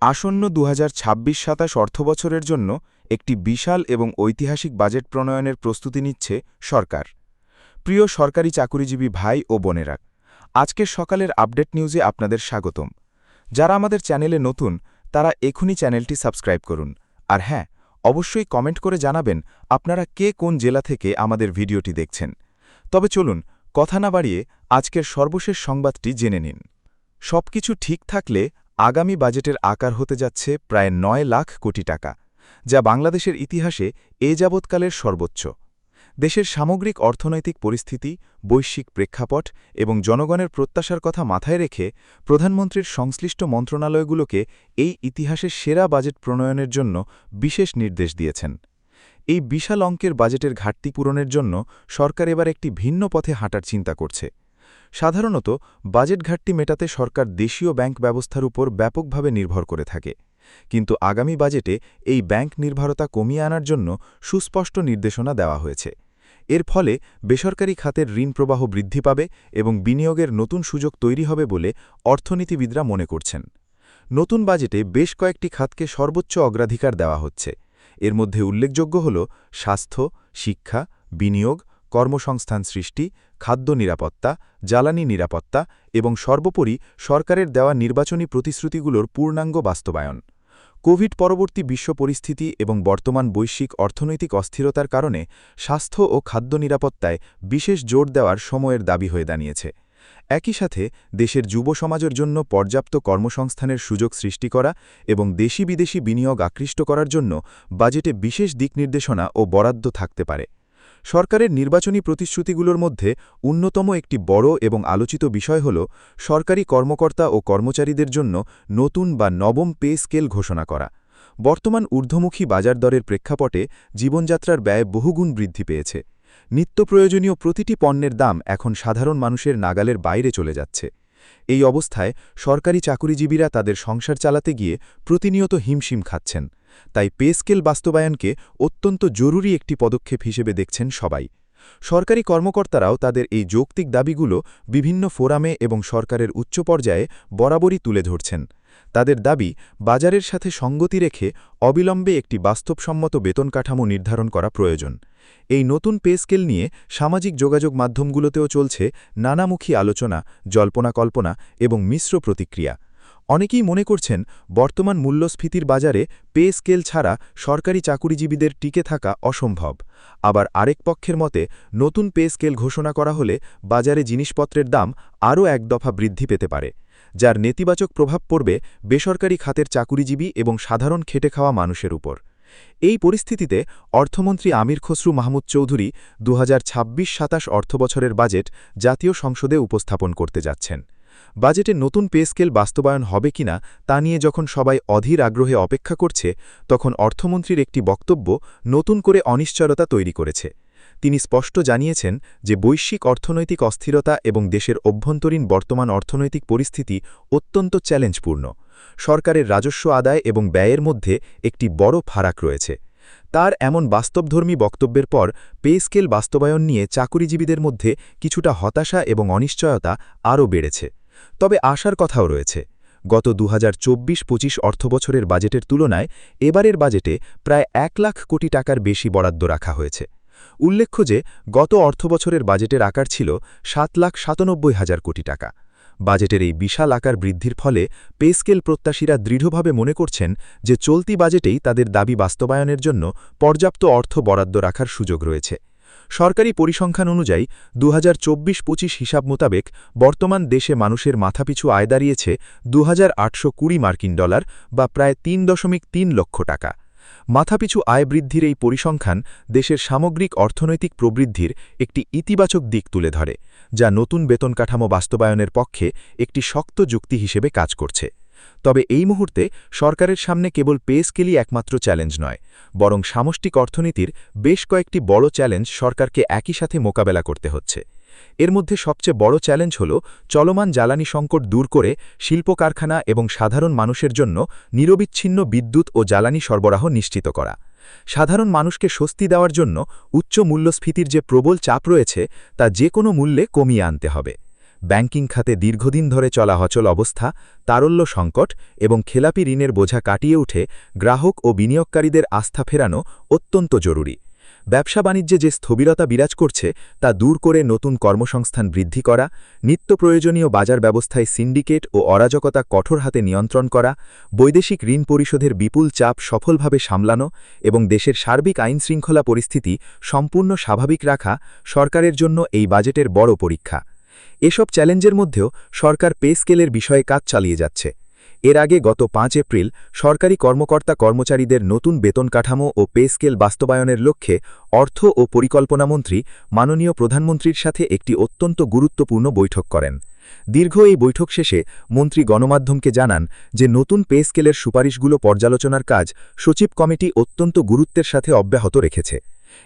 আসন্ন ২০২৬-২৭ অর্থবছরের জন্য একটি বিশাল এবং ঐতিহাসিক বাজেট প্রণয়নের প্রস্তুতি নিচ্ছে সরকার। প্রিয় সরকারি চাকুরিজীবী ভাই ও বোনেরা, আজকের সকালের আপডেট নিউজে আপনাদের স্বাগতম। যারা আমাদের চ্যানেলে নতুন তারা এখনই চ্যানেলটি সাবস্ক্রাইব করুন। আর হ্যাঁ, অবশ্যই কমেন্ট করে জানাবেন আপনারা কে কোন জেলা থেকে আমাদের ভিডিওটি দেখছেন। তবে চলুন কথা না বাড়িয়ে আজকের সর্বশেষ সংবাদটি জেনে নিন। সবকিছু ঠিক থাকলে আগামী বাজেটের আকার হতে যাচ্ছে প্রায় ৯ লাখ কোটি টাকা, যা বাংলাদেশের ইতিহাসে এ যাবৎকালের সর্বোচ্চ। দেশের সামগ্রিক অর্থনৈতিক পরিস্থিতি, বৈশ্বিক প্রেক্ষাপট এবং জনগণের প্রত্যাশার কথা মাথায় রেখে প্রধানমন্ত্রীর সংশ্লিষ্ট মন্ত্রণালয়গুলোকে এই ইতিহাসের সেরা বাজেট প্রণয়নের জন্য বিশেষ নির্দেশ দিয়েছেন। এই বিশাল অঙ্কের বাজেটের ঘাটতি পূরণের জন্য সরকার এবার একটি ভিন্ন পথে হাঁটার চিন্তা করছে। সাধারণত বাজেট ঘাটতি মেটাতে সরকার দেশীয় ব্যাংক ব্যবস্থার উপর ব্যাপকভাবে নির্ভর করে থাকে, কিন্তু আগামী বাজেটে এই ব্যাংক নির্ভরতা কমিয়ে আনার জন্য সুস্পষ্ট নির্দেশনা দেওয়া হয়েছে। এর ফলে বেসরকারি খাতের ঋণ প্রবাহ বৃদ্ধি পাবে এবং বিনিয়োগের নতুন সুযোগ তৈরি হবে বলে অর্থনীতিবিদরা মনে করছেন। নতুন বাজেটে বেশ কয়েকটি খাতকে সর্বোচ্চ অগ্রাধিকার দেওয়া হচ্ছে। এর মধ্যে উল্লেখযোগ্য হল স্বাস্থ্য, শিক্ষা, বিনিয়োগ, কর্মসংস্থান সৃষ্টি, খাদ্য নিরাপত্তা, জ্বালানি নিরাপত্তা এবং সর্বোপরি সরকারের দেওয়া নির্বাচনী প্রতিশ্রুতিগুলোর পূর্ণাঙ্গ বাস্তবায়ন। কোভিড পরবর্তী বিশ্ব পরিস্থিতি এবং বর্তমান বৈশ্বিক অর্থনৈতিক অস্থিরতার কারণে স্বাস্থ্য ও খাদ্য নিরাপত্তায় বিশেষ জোর দেওয়ার সময়ের দাবি হয়ে দাঁড়িয়েছে। একই সাথে দেশের যুব সমাজের জন্য পর্যাপ্ত কর্মসংস্থানের সুযোগ সৃষ্টি করা এবং দেশি বিদেশি বিনিয়োগ আকৃষ্ট করার জন্য বাজেটে বিশেষ দিকনির্দেশনা ও বরাদ্দ থাকতে পারে। সরকারের নির্বাচনী প্রতিশ্রুতিগুলোর মধ্যে অন্যতম একটি বড় এবং আলোচিত বিষয় হল সরকারি কর্মকর্তা ও কর্মচারীদের জন্য নতুন বা নবম পে স্কেল ঘোষণা করা। বর্তমান ঊর্ধ্বমুখী বাজার দরের প্রেক্ষাপটে জীবনযাত্রার ব্যয় বহুগুণ বৃদ্ধি পেয়েছে। নিত্য প্রয়োজনীয় প্রতিটি পণ্যের দাম এখন সাধারণ মানুষের নাগালের বাইরে চলে যাচ্ছে। এই অবস্থায় সরকারি চাকুরিজীবীরা তাদের সংসার চালাতে গিয়ে প্রতিনিয়ত হিমশিম খাচ্ছেন। তাই পে স্কেল বাস্তবায়নকে অত্যন্ত জরুরি একটি পদক্ষেপ হিসেবে দেখছেন সবাই। সরকারি কর্মকর্তারাও তাদের এই যৌক্তিক দাবিগুলো বিভিন্ন ফোরামে এবং সরকারের উচ্চ পর্যায়ে বরাবরই তুলে ধরছেন। তাদের দাবি বাজারের সাথে সঙ্গতি রেখে অবিলম্বে একটি বাস্তবসম্মত বেতন কাঠামো নির্ধারণ করা প্রয়োজন। এই নতুন পে স্কেল নিয়ে সামাজিক যোগাযোগ মাধ্যমগুলোতেও চলছে নানামুখী আলোচনা, জল্পনা-কল্পনা এবং মিশ্র প্রতিক্রিয়া। অনেকেই মনে করছেন বর্তমান মূল্যস্ফীতির বাজারে পে স্কেল ছাড়া সরকারি চাকুরিজীবীদের টিকে থাকা অসম্ভব। আবার আরেক পক্ষের মতে নতুন পে স্কেল ঘোষণা করা হলে বাজারে জিনিসপত্রের দাম আরও এক দফা বৃদ্ধি পেতে পারে, যার নেতিবাচক প্রভাব পড়বে বেসরকারি খাতের চাকুরিজীবী এবং সাধারণ খেটে খাওয়া মানুষের উপর। এই পরিস্থিতিতে অর্থমন্ত্রী আমির খসরু মাহমুদ চৌধুরী ২০২৬-২৭ অর্থবছরের বাজেট জাতীয় সংসদে উপস্থাপন করতে যাচ্ছেন। বাজেটে নতুন পে স্কেল বাস্তবায়ন হবে কিনা তা নিয়ে যখন সবাই অধীর আগ্রহে অপেক্ষা করছে, তখন অর্থমন্ত্রীর একটি বক্তব্য নতুন করে অনিশ্চয়তা তৈরি করেছে। তিনি স্পষ্ট জানিয়েছেন যে বৈশ্বিক অর্থনৈতিক অস্থিরতা এবং দেশের অভ্যন্তরীণ বর্তমান অর্থনৈতিক পরিস্থিতি অত্যন্ত চ্যালেঞ্জপূর্ণ। সরকারের রাজস্ব আদায় এবং ব্যয়ের মধ্যে একটি বড় ফারাক রয়েছে। তার এমন বাস্তবধর্মী বক্তব্যের পর পে স্কেল বাস্তবায়ন নিয়ে চাকুরিজীবীদের মধ্যে কিছুটা হতাশা এবং অনিশ্চয়তা আরও বেড়েছে। তবে আশার কথাও রয়েছে। গত ২০২৪-২৫ অর্থবছরের বাজেটের তুলনায় এবারের বাজেটে প্রায় ১ লাখ কোটি টাকার বেশি বরাদ্দ রাখা হয়েছে। উল্লেখ্য যে গত অর্থবছরের বাজেটের আকার ছিল ৭,৯৭,০০০ কোটি টাকা। বাজেটের এই বিশাল আকার বৃদ্ধির ফলে পে স্কেল প্রত্যাশীরা দৃঢ়ভাবে মনে করছেন যে চলতি বাজেটেই তাদের দাবি বাস্তবায়নের জন্য পর্যাপ্ত অর্থ বরাদ্দ রাখার সুযোগ রয়েছে। সরকারি পরিসংখ্যান অনুযায়ী ২০২৪-২৫ হিসাব মোতাবেক বর্তমান দেশে মানুষের মাথাপিছু আয় দাঁড়িয়েছে $২,৮২০ বা প্রায় ৩.৩ লক্ষ টাকা। মাথাপিছু আয় বৃদ্ধির এই পরিসংখ্যান দেশের সামগ্রিক অর্থনৈতিক প্রবৃদ্ধির একটি ইতিবাচক দিক তুলে ধরে, যা নতুন বেতন কাঠামো বাস্তবায়নের পক্ষে একটি শক্ত যুক্তি হিসেবে কাজ করছে। তবে এই মুহূর্তে সরকারের সামনে কেবল পে স্কেলই একমাত্র চ্যালেঞ্জ নয়, বরং সামষ্টিক অর্থনীতির বেশ কয়েকটি বড় চ্যালেঞ্জ সরকারকে একই সাথে মোকাবেলা করতে হচ্ছে। এর মধ্যে সবচেয়ে বড় চ্যালেঞ্জ হল চলমান জ্বালানি সংকট দূর করে শিল্প কারখানা এবং সাধারণ মানুষের জন্য নিরবিচ্ছিন্ন বিদ্যুৎ ও জ্বালানি সরবরাহ নিশ্চিত করা। সাধারণ মানুষকে স্বস্তি দেওয়ার জন্য উচ্চ মূল্যস্ফীতির যে প্রবল চাপ রয়েছে তা যে কোনো মূল্যে কমিয়ে আনতে হবে। ব্যাংকিং খাতে দীর্ঘদিন ধরে চলা অচল অবস্থা, তারল্য সংকট এবং খেলাপি ঋণের বোঝা কাটিয়ে উঠে গ্রাহক ও বিনিয়োগকারীদের আস্থা ফেরানো অত্যন্ত জরুরি। ব্যবসা বাণিজ্যে যে স্থবিরতা বিরাজ করছে তা দূর করে নতুন কর্মসংস্থান বৃদ্ধি করা, নিত্য প্রয়োজনীয় বাজার ব্যবস্থায় সিন্ডিকেট ও অরাজকতা কঠোর হাতে নিয়ন্ত্রণ করা, বৈদেশিক ঋণ পরিশোধের বিপুল চাপ সফলভাবে সামলানো এবং দেশের সার্বিক আইনশৃঙ্খলা পরিস্থিতি সম্পূর্ণ স্বাভাবিক রাখা সরকারের জন্য এই বাজেটের বড় পরীক্ষা। এসব চ্যালেঞ্জের মধ্যেও সরকার পে স্কেলের বিষয়ে কাজ চালিয়ে যাচ্ছে। এর আগে গত ৫ এপ্রিল সরকারি কর্মকর্তা-কর্মচারীদের নতুন বেতন কাঠামো ও পে স্কেল বাস্তবায়নের লক্ষ্যে অর্থ ও পরিকল্পনামন্ত্রী মাননীয় প্রধানমন্ত্রীর সাথে একটি অত্যন্ত গুরুত্বপূর্ণ বৈঠক করেন। দীর্ঘ এই বৈঠক শেষে মন্ত্রী গণমাধ্যমকে জানান যে নতুন পে স্কেলের সুপারিশগুলো পর্যালোচনার কাজ সচিব কমিটি অত্যন্ত গুরুত্বের সাথে অব্যাহত রেখেছে।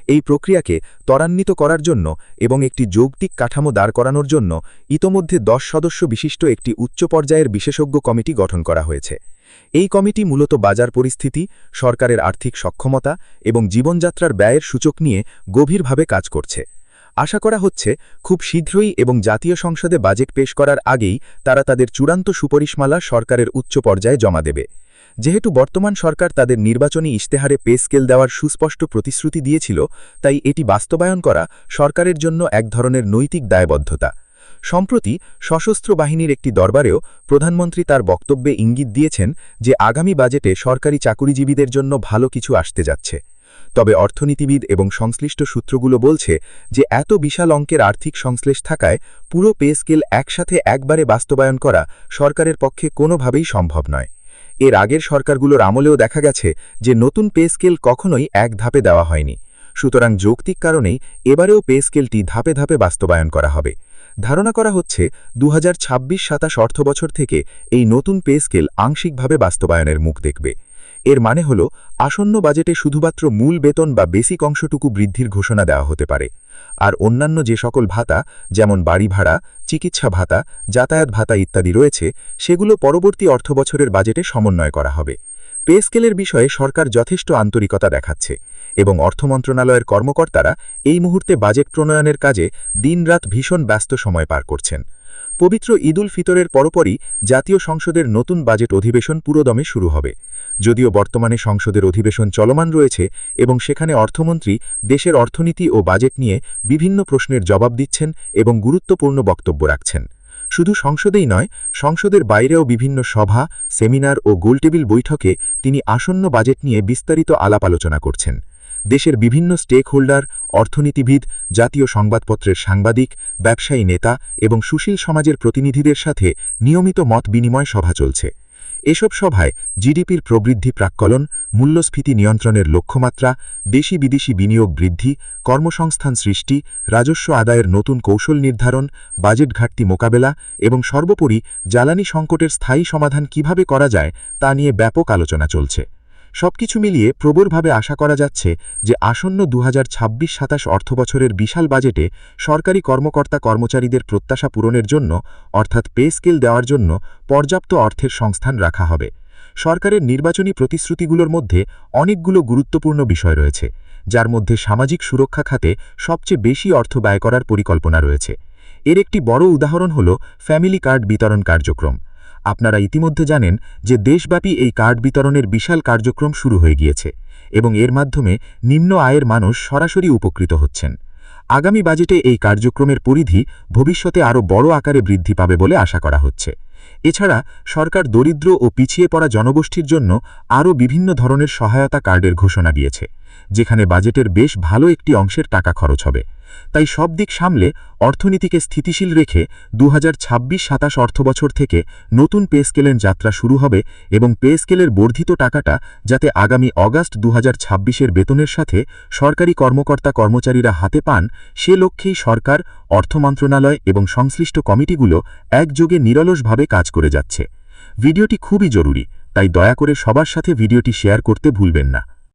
এই প্রক্রিয়াকে ত্বরান্বিত করার জন্য এবং একটি যৌক্তিক কাঠামো দাঁড় করানোর জন্য ইতোমধ্যে ১০ সদস্য বিশিষ্ট একটি উচ্চ পর্যায়ের বিশেষজ্ঞ কমিটি গঠন করা হয়েছে। এই কমিটি মূলত বাজার পরিস্থিতি, সরকারের আর্থিক সক্ষমতা এবং জীবনযাত্রার ব্যয়ের সূচক নিয়ে গভীরভাবে কাজ করছে। আশা করা হচ্ছে খুব শীঘ্রই এবং জাতীয় সংসদে বাজেট পেশ করার আগেই তারা তাদের চূড়ান্ত সুপারিশমালা সরকারের উচ্চ পর্যায়ে জমা দেবে। যেহেতু বর্তমান সরকার তাদের নির্বাচনী ইশতেহারে পে স্কেল দেওয়ার সুস্পষ্ট প্রতিশ্রুতি দিয়েছিল, তাই এটি বাস্তবায়ন করা সরকারের জন্য এক ধরনের নৈতিক দায়বদ্ধতা। সম্প্রতি সশস্ত্র বাহিনীর একটি দরবারেও প্রধানমন্ত্রী তার বক্তব্যে ইঙ্গিত দিয়েছেন যে আগামী বাজেটে সরকারি চাকুরিজীবীদের জন্য ভালো কিছু আসতে যাচ্ছে। তবে অর্থনীতিবিদ এবং সংশ্লিষ্ট সূত্রগুলো বলছে যে এত বিশাল অঙ্কের আর্থিক সংশ্লেষ থাকায় পুরো পে স্কেল একসাথে একবারে বাস্তবায়ন করা সরকারের পক্ষে কোনোভাবেই সম্ভব নয়। এর আগের সরকারগুলোর আমলেও দেখা গেছে যে নতুন পে স্কেল কখনোই এক ধাপে দেওয়া হয়নি। সুতরাং যৌক্তিক কারণেই এবারেও পে স্কেলটি ধাপে ধাপে বাস্তবায়ন করা হবে। ধারণা করা হচ্ছে ২০২৬-২৭ অর্থবছর থেকে এই নতুন পে স্কেল আংশিকভাবে বাস্তবায়নের মুখ দেখবে। এর মানে হল আসন্ন বাজেটে শুধুমাত্র মূল বেতন বা বেসিক অংশটুকু বৃদ্ধির ঘোষণা দেওয়া হতে পারে, আর অন্যান্য যে সকল ভাতা যেমন বাড়ি ভাড়া, চিকিৎসা ভাতা, যাতায়াত ভাতা ইত্যাদি রয়েছে সেগুলো পরবর্তী অর্থবছরের বাজেটে সমন্বয় করা হবে। পে স্কেলের বিষয়ে সরকার যথেষ্ট আন্তরিকতা দেখাচ্ছে এবং অর্থ মন্ত্রণালয়ের কর্মকর্তারা এই মুহূর্তে বাজেট প্রণয়নের কাজে দিনরাত ভীষণ ব্যস্ত সময় পার করছেন। পবিত্র ঈদ উল ফিতরের পরপরই জাতীয় সংসদের নতুন বাজেট অধিবেশন পুরোদমে শুরু হবে। যদিও বর্তমানে সংসদের অধিবেশন চলমান রয়েছে এবং সেখানে অর্থমন্ত্রী দেশের অর্থনীতি ও বাজেট নিয়ে বিভিন্ন প্রশ্নের জবাব দিচ্ছেন এবং গুরুত্বপূর্ণ বক্তব্য রাখছেন। শুধু সংসদেই নয়, সংসদের বাইরেও বিভিন্ন সভা, সেমিনার ও গোলটেবিল বৈঠকে তিনি আসন্ন বাজেট নিয়ে বিস্তারিত আলাপ আলোচনা করছেন। দেশের বিভিন্ন স্টেক হোল্ডার, অর্থনীতিবিদ, জাতীয় সংবাদপত্রের সাংবাদিক, ব্যবসায়ী নেতা এবং সুশীল সমাজের প্রতিনিধিদের সাথে নিয়মিত মত বিনিময় সভা চলছে। এসব সভায় জিডিপির প্রবৃদ্ধি প্রাক্কলন, মূল্যস্ফীতি নিয়ন্ত্রণের লক্ষ্যমাত্রা, দেশি বিদেশি বিনিয়োগ বৃদ্ধি, কর্মসংস্থান সৃষ্টি, রাজস্ব আদায়ের নতুন কৌশল নির্ধারণ, বাজেট ঘাটতি মোকাবেলা এবং সর্বোপরি জ্বালানি সংকটের স্থায়ী সমাধান কিভাবে করা যায় তা নিয়ে ব্যাপক আলোচনা চলছে। সবকিছু মিলিয়ে প্রবলভাবে আশা করা যাচ্ছে যে আসন্ন ২০২৬-২৭ অর্থবছরের বিশাল বাজেটে সরকারি কর্মকর্তা-কর্মচারীদের প্রত্যাশা পূরণের জন্য অর্থাৎ পে স্কেল দেওয়ার জন্য পর্যাপ্ত অর্থের সংস্থান রাখা হবে। সরকারের নির্বাচনী প্রতিশ্রুতিগুলোর মধ্যে অনেকগুলো গুরুত্বপূর্ণ বিষয় রয়েছে, যার মধ্যে সামাজিক সুরক্ষা খাতে সবচেয়ে বেশি অর্থ ব্যয় করার পরিকল্পনা রয়েছে। এর একটি বড় উদাহরণ হল ফ্যামিলি কার্ড বিতরণ কার্যক্রম। আপনারা ইতিমধ্যে জানেন যে দেশব্যাপী এই কার্ড বিতরণের বিশাল কার্যক্রম শুরু হয়ে গিয়েছে এবং এর মাধ্যমে নিম্ন আয়ের মানুষ সরাসরি উপকৃত হচ্ছেন। আগামী বাজেটে এই কার্যক্রমের পরিধি ভবিষ্যতে আরও বড় আকারে বৃদ্ধি পাবে বলে আশা করা হচ্ছে। এছাড়া সরকার দরিদ্র ও পিছিয়ে পড়া জনগোষ্ঠীর জন্য আরও বিভিন্ন ধরনের সহায়তা কার্ডের ঘোষণা দিয়েছে, যেখানে বাজেটের বেশ ভালো একটি অংশের টাকা খরচ হবে। তাই সব দিক সামলে অর্থনীতিকে স্থিতিশীল রেখে ২০২৬-২৭ অর্থবছর থেকে নতুন পে স্কেলের যাত্রা শুরু হবে এবং পে স্কেলের বর্ধিত টাকাটা যাতে আগামী অগাস্ট ২০২৬-এর বেতনের সাথে সরকারি কর্মকর্তা-কর্মচারীরা হাতে পান, সে লক্ষ্যেই সরকার, অর্থ মন্ত্রণালয় এবং সংশ্লিষ্ট কমিটিগুলো একযোগে নিরলসভাবে কাজ করে যাচ্ছে। ভিডিওটি খুবই জরুরি, তাই দয়া করে সবার সাথে ভিডিওটি শেয়ার করতে ভুলবেন না।